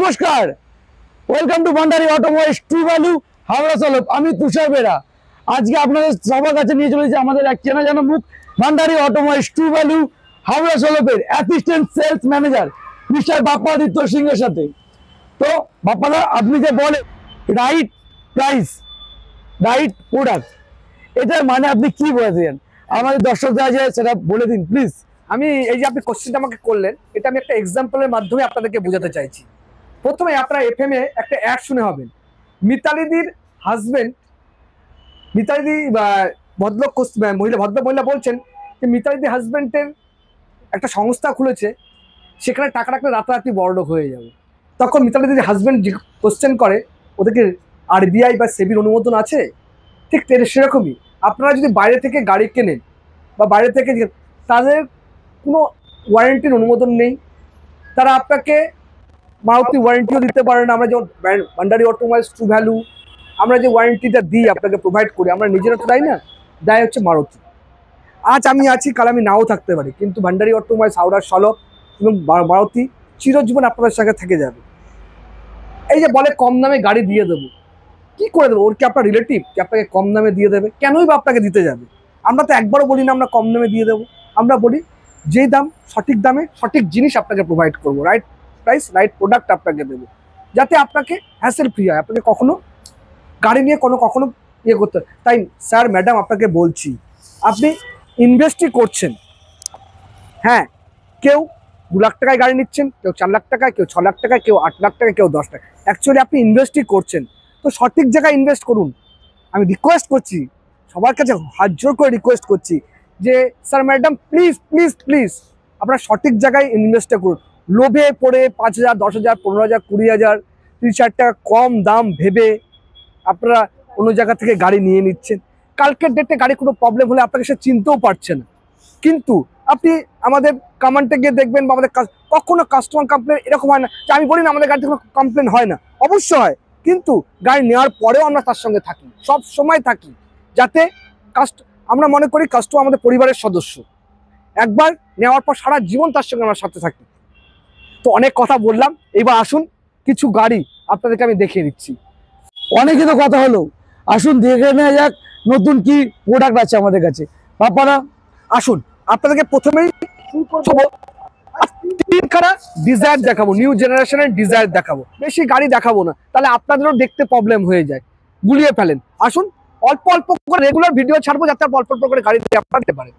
নমস্কার, welcome to Bhandari automobiles true value Howrah চলক। আমি তুষার বেরা। আজকে আপনাদের সবার কাছে নিয়ে চলেছি আমাদের এক চেনা জানা মুখ, Bhandari automobiles true value Howrah চলকের assistant sales manager mister Bappaditya সিংহের সাথে। তো বাপ্পাদা, আপনি যে বলেন রাইট প্রাইস রাইট প্রোডাক্ট, এটার মানে আপনি কি বলেছেন আমাদের দর্শকদের আছে সেটা বলে দিন প্লিজ। আমি এই যে আপনি কোশ্চেনটা আমাকে করলেন, এটা আমি একটা এক্সাম্পলের মাধ্যমে আপনাদেরকে বোঝাতে চাইছি। প্রথমে আপনারা এফএম এ একটা অ্যাড শুনে হবেন, মিতালিদির হাজবেন্ড, মিতালিদি ভদ্রলোক মহিলা বলছেন যে মিতালিদির হাজবেন্ডের একটা সংস্থা খুলেছে, সেখানে টাকা রাখলে রাতারাতি বড়লোক হয়ে যাবে। তখন মিতালিদির হাজবেন্ড কোশ্চেন করে, ওদেরকে আরবিআই বা সেবির অনুমোদন আছে? ঠিক সেরকমই আপনারা যদি বাইরে থেকে গাড়ি কেনেন বা বাইরে থেকে, তাদের কোনো ওয়ারেন্টির অনুমোদন নেই, তারা আপনাকে মারুতি ওয়ারেন্টিও দিতে পারে না। আমরা যেমন ভান্ডারি অটোমোবাইলস ট্রু ভ্যালু, আমরা যে ওয়ারেন্টিটা দিই আপনাকে প্রোভাইড করি, আমরা নিজেরা তো দেয় না, দেয় হচ্ছে মারুতি। আজ আমি আছি, কাল আমি নাও থাকতে পারি, কিন্তু ভান্ডারি অটোমোবাইলস হাওড়ার চলক এবং মারুতি চিরজীবন আপনাদের সঙ্গে থেকে যাবে। এই যে বলে কম দামে গাড়ি দিয়ে দেবো, কি করে দেবো? ওর কি আপনার রিলেটিভ কি আপনাকে কম দামে দিয়ে দেবে? কেনই বা আপনাকে দিতে যাবে? আমরা তো একবারও বলি না আমরা কম দামে দিয়ে দেবো। আমরা বলি যেই দাম, সঠিক দামে সঠিক জিনিস আপনাকে প্রোভাইড করবো, রাইট প্রাইস রাইট প্রোডাক্ট আপনাকে দেবো, যাতে আপনাকে হ্যাসেল ফ্রি হয়, আপনাকে কখনো গাড়ি নিয়ে কখনো ইয়ে করতে। তাই স্যার ম্যাডাম আপনাকে বলছি, আপনি ইনভেস্টই করছেন। হ্যাঁ, কেউ 2 লাখ টাকায় গাড়ি নিচ্ছেন, কেউ 4 লাখ টাকায়, কেউ 6 লাখ টাকায়, কেউ 8 লাখ টাকায়, কেউ 10 টাকা। অ্যাকচুয়ালি আপনি ইনভেস্টই করছেন, তো সঠিক জায়গায় ইনভেস্ট করুন। আমি রিকোয়েস্ট করছি, সবার কাছে হাত জোর করে রিকোয়েস্ট করছি যে sir madam please please please আপনারা সঠিক জায়গায় ইনভেস্টটা করুন। লোভে পড়ে 5,000, 10,000, 15,000, 20,000, 30,000 টাকা কম দাম ভেবে আপনারা অন্য জায়গা থেকে গাড়ি নিয়ে নিচ্ছেন। কালকের ডেটে গাড়ি কোনো প্রবলেম হলে আপনাকে সে চিনতেও পারছে না। কিন্তু আপনি আমাদের কমেন্টে গিয়ে দেখবেন বা আমাদের কখনো কাস্টমার কমপ্লেন এরকম হয় না যে আমি বলি না আমাদের গাড়িতে কোনো কমপ্লেন হয় না, অবশ্যই হয়, কিন্তু গাড়ি নেওয়ার পরেও আমরা তার সঙ্গে থাকি, সব সময় থাকি, যাতে আমরা মনে করি কাস্টমার আমাদের পরিবারের সদস্য। একবার নেওয়ার পর সারা জীবন তার সঙ্গে আমার সাথে থাকি। তো অনেক কথা বললাম, এবার আসুন কিছু গাড়ি আপনাদেরকে আমি দেখিয়ে দিচ্ছি। অনেকই তো কথা হলো, আসুন দেখে নেওয়া যাক নতুন কি প্রোডাক্ট আছে আমাদের কাছে। বাপ্পাদা আসুন, আপনাদেরকে প্রথমেই তিনখানা ডিজায়ার দেখাবো, নিউ জেনারেশনের ডিজায়ার দেখাবো। বেশি গাড়ি দেখাবো না, তাহলে আপনাদেরও দেখতে প্রবলেম হয়ে যায়, গুলিয়ে ফেলেন। আসুন অল্প অল্প করে রেগুলার ভিডিও ছাড়বো, যাতে অল্প অল্প করে গাড়ি আপনারা দিতে পারেন।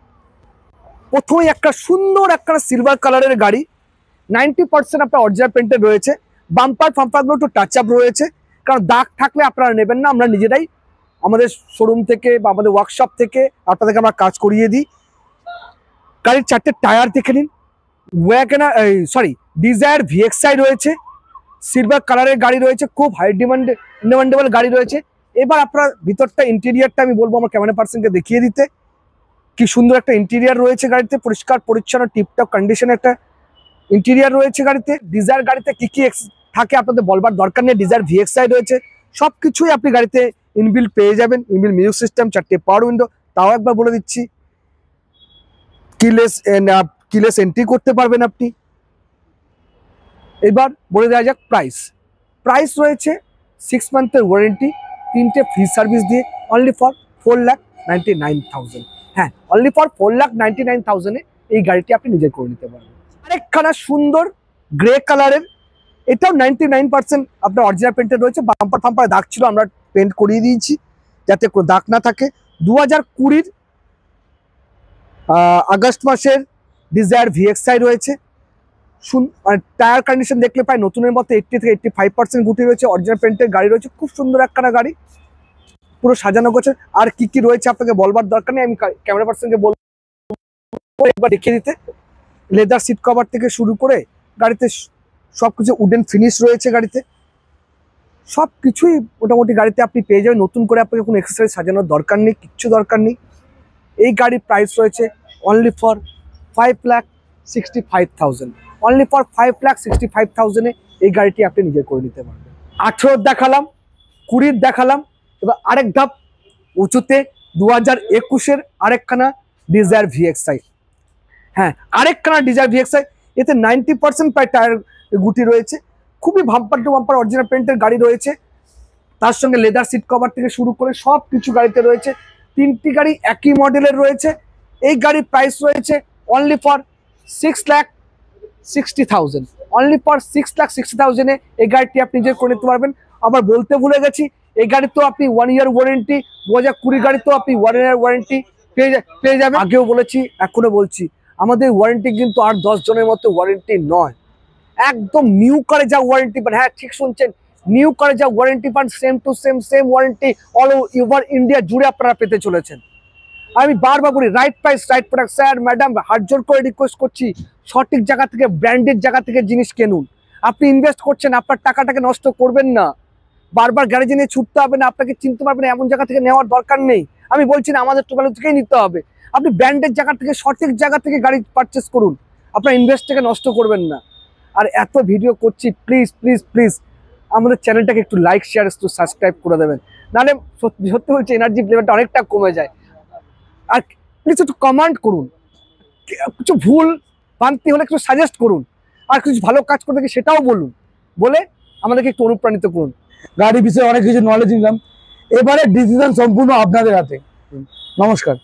প্রথমেই একটা সুন্দর একটা সিলভার কালারের গাড়ি, 90% আপনার অরিজিনাল পেন্টেড রয়েছে। বাম্পার ফাম্পারগুলো একটু টাচ আপ রয়েছে, কারণ দাগ থাকলে আপনারা নেবেন না, আমরা নিজেরাই আমাদের শোরুম থেকে বা আমাদের ওয়ার্কশপ থেকে আপনাদেরকে আমরা কাজ করিয়ে দিই। গাড়ির 4টে টায়ার দেখে নিন, ডিজায়ার ভিএক্সআই রয়েছে, সিলভার কালারের গাড়ি রয়েছে, খুব হাই ডিমান্ডেবল গাড়ি রয়েছে। এবার আপনার ভিতরটা ইন্টেরিয়ারটা আমি বলবো আমার ক্যামেরা পার্সনকে দেখিয়ে দিতে। কি সুন্দর একটা ইন্টেরিয়ার রয়েছে গাড়িতে, পরিষ্কার পরিচ্ছন্ন টিপটপ কন্ডিশনে একটা ইন্টেরিয়ার রয়েছে গাড়িতে। ডিজায়ার গাড়িতে কি কি থাকে আপনাদের বলবার দরকার নেই, ডিজায়ার ভিএক্সআই রয়েছে, সব কিছুই আপনি গাড়িতে ইনবিল্ট পেয়ে যাবেন। ইনবিল্ট মিউজিক সিস্টেম, 4টে পাওয়ার উইন্ডো, তাও একবার বলে দিচ্ছি, কিলেস এন্ট্রি করতে পারবেন আপনি। এবার বলে দেওয়া যাক প্রাইস রয়েছে 6 মান্থের ওয়ারেন্টি, 3টে ফ্রি সার্ভিস দিয়ে, অনলি ফর 4,99,000। হ্যাঁ, অনলি ফর 4,99,000 এই গাড়িটি আপনি নিজে করে নিতে পারবেন। আরেকখানা সুন্দর গ্রে কালারের, এটাও 99% আপনার অরিজিনাল পেন্টেড রয়েছে। বাম্পার ফাম্পার দাগ ছিল, আমরা পেন্ট করিয়ে দিয়েছি যাতে কোনো দাগ না থাকে। 2020 আগস্ট মাসের ডিজায়ার ভিএক্সআই রয়েছে। টায়ার কন্ডিশন দেখলে প্রায় নতুনের মতো 80 থেকে 85% গুটি রয়েছে, অরিজিনাল পেন্টের গাড়ি রয়েছে, খুব সুন্দর একখানা গাড়ি, পুরো সাজানো গোছে। আর কি কি রয়েছে আপনাকে বলবার দরকার নেই, আমি ক্যামেরা পার্সনকে বলবো একবার দেখিয়ে দিতে। লেদার সিট কভার থেকে শুরু করে গাড়িতে সবকিছু উডেন ফিনিশ রয়েছে গাড়িতে, সব কিছুই মোটামুটি গাড়িতে আপনি পেয়ে যাবেন। নতুন করে আপনাকে কোনো এক্সেসরিজ সাজানোর দরকার নেই, কিচ্ছু দরকার নেই। এই গাড়ির প্রাইস রয়েছে অনলি ফর 5,65,000। অনলি ফর 5,65,000 এই গাড়িটি আপনি নিজে করে নিতে পারবেন। 18 দেখালাম, 20 দেখালাম, এবার আরেক ধাপ উঁচুতে 2021 আরেকখানা ডিজায়ার ভিএক্সআই। হ্যাঁ, আরেকখানা ডিজায়ার ভিএক্সআই, এতে 90% প্রায় টায়ার গুটি রয়েছে, খুবই বাম্পার টু বাম্পার অরিজিনাল পেন্টের গাড়ি রয়েছে, তার সঙ্গে লেদার সিট কভার থেকে শুরু করে সব কিছু গাড়িতে রয়েছে। 3টি গাড়ি একই মডেলের রয়েছে। এই গাড়ির প্রাইস রয়েছে অনলি ফর 6,60,000, অনলি ফর 6,60,000 এই গাড়িটি আপনি নিজে করে নিতে পারবেন। আবার বলতে ভুলে গেছি, এই গাড়ি তো আপনি 1 ইয়ার ওয়ারেন্টি, 2020 গাড়ি তো আপনি 1 ইয়ার ওয়ারেন্টি পেয়ে যাবেন। আগেও বলেছি, এখনো বলছি, আমাদের ওয়ারেন্টি কিন্তু আর 10 জনের মতো ওয়ারেন্টি নয়। একদম নিউ কারে যা ওয়ারেন্টি পান, হ্যাঁ ঠিক শুনছেন, নিউ কারে যা ওয়ারেন্টি পান same to same warranty all over India জুড়ে আপনারা পেতে চলেছেন। আমি বারবার বলি, right price right product. Sir madam, হাত জোর করে রিকোয়েস্ট করছি, সঠিক জায়গা থেকে ব্র্যান্ডেড জায়গা থেকে জিনিস কিনুন। আপনি ইনভেস্ট করছেন, আপনার টাকাটাকে নষ্ট করবেন না। বারবার গ্যারেজে নিয়ে ছুটতে হবে না, আপনাকে চিনতে পারবেন এমন জায়গা থেকে নেওয়ার দরকার নেই। আমি বলছি না আমাদের টোকালু থেকেই নিতে হবে। আপনি ব্র্যান্ডেড জায়গা থেকে, সঠিক জায়গা থেকে গাড়ি পারচেস করুন, আপনার ইনভেস্টটাকে নষ্ট করবেন না। আর এত ভিডিও করছি, প্লিজ প্লিজ প্লিজ আমাদের চ্যানেলটাকে একটু লাইক শেয়ার একটু সাবস্ক্রাইব করে দেবেন, নাহলে সত্যি বলছি এনার্জি লেভেলটা অনেকটা কমে যায়। আর প্লিজ একটু কমেন্ট করুন, কিছু ভুল ভ্রান্তি হলে একটু সাজেস্ট করুন, আর কিছু ভালো কাজ করতে গিয়ে সেটাও বলুন, বলে আমাদেরকে একটু অনুপ্রাণিত করুন। গাড়ি বিষয়ে অনেক কিছু নলেজ নিলাম। এবারে ডিসিশন সম্পূর্ণ আপনাদের হাতে। নমস্কার।